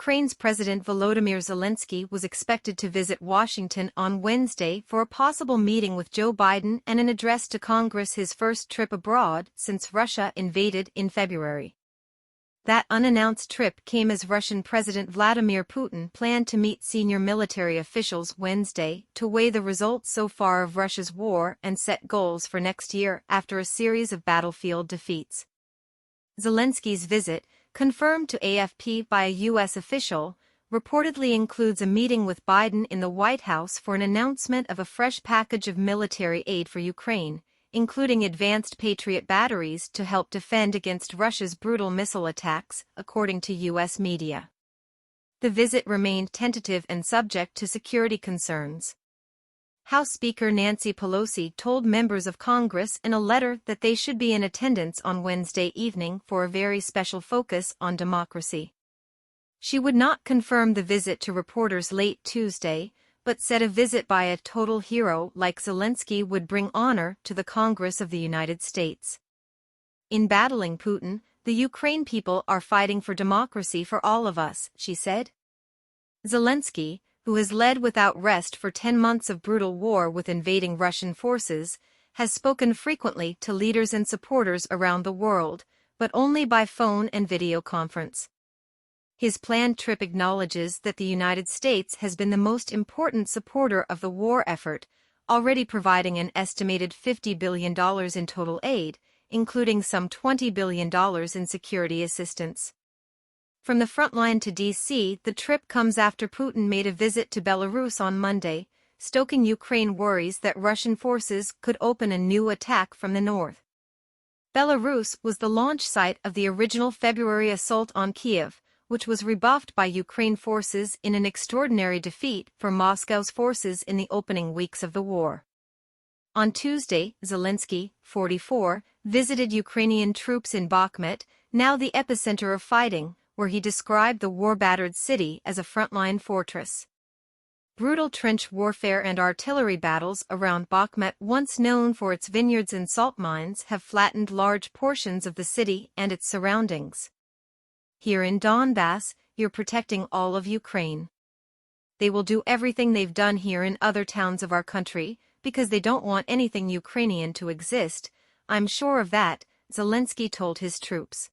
Ukraine's President Volodymyr Zelensky was expected to visit Washington on Wednesday for a possible meeting with Joe Biden and an address to Congress, his first trip abroad since Russia invaded in February. That unannounced trip came as Russian President Vladimir Putin planned to meet senior military officials Wednesday to weigh the results so far of Russia's war and set goals for next year after a series of battlefield defeats. Zelensky's visit, confirmed to AFP by a U.S. official, reportedly includes a meeting with Biden in the White House for an announcement of a fresh package of military aid for Ukraine, including advanced Patriot batteries to help defend against Russia's brutal missile attacks, according to U.S. media. The visit remained tentative and subject to security concerns. House Speaker Nancy Pelosi told members of Congress in a letter that they should be in attendance on Wednesday evening for a very special focus on democracy. She would not confirm the visit to reporters late Tuesday, but said a visit by a total hero like Zelensky would bring honor to the Congress of the United States. In battling Putin, the Ukraine people are fighting for democracy for all of us, she said. Zelensky, who has led without rest for 10 months of brutal war with invading Russian forces, has spoken frequently to leaders and supporters around the world, but only by phone and video conference. His planned trip acknowledges that the United States has been the most important supporter of the war effort, already providing an estimated $50 billion in total aid, including some $20 billion in security assistance. From the front line to D.C., the trip comes after Putin made a visit to Belarus on Monday, stoking Ukraine worries that Russian forces could open a new attack from the north. Belarus was the launch site of the original February assault on Kiev, which was rebuffed by Ukraine forces in an extraordinary defeat for Moscow's forces in the opening weeks of the war. On Tuesday, Zelensky, 44, visited Ukrainian troops in Bakhmut, now the epicenter of fighting, where he described the war-battered city as a frontline fortress. Brutal trench warfare and artillery battles around Bakhmut, once known for its vineyards and salt mines, have flattened large portions of the city and its surroundings. Here in Donbass, you're protecting all of Ukraine. They will do everything they've done here in other towns of our country, because they don't want anything Ukrainian to exist, I'm sure of that, Zelensky told his troops.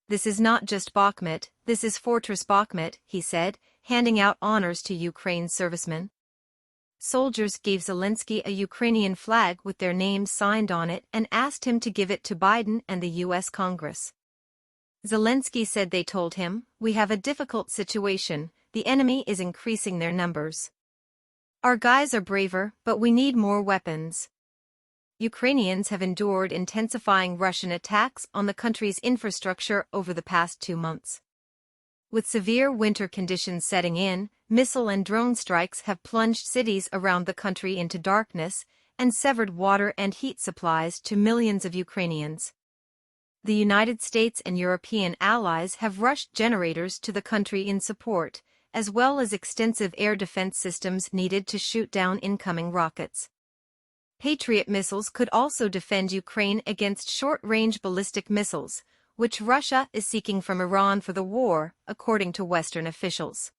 This is not just Bakhmut, this is Fortress Bakhmut, he said, handing out honors to Ukraine servicemen. Soldiers gave Zelensky a Ukrainian flag with their names signed on it and asked him to give it to Biden and the U.S. Congress. Zelensky said they told him, "We have a difficult situation, the enemy is increasing their numbers. Our guys are braver, but we need more weapons." Ukrainians have endured intensifying Russian attacks on the country's infrastructure over the past 2 months. With severe winter conditions setting in, missile and drone strikes have plunged cities around the country into darkness and severed water and heat supplies to millions of Ukrainians. The United States and European allies have rushed generators to the country in support, as well as extensive air defense systems needed to shoot down incoming rockets. Patriot missiles could also defend Ukraine against short-range ballistic missiles, which Russia is seeking from Iran for the war, according to Western officials.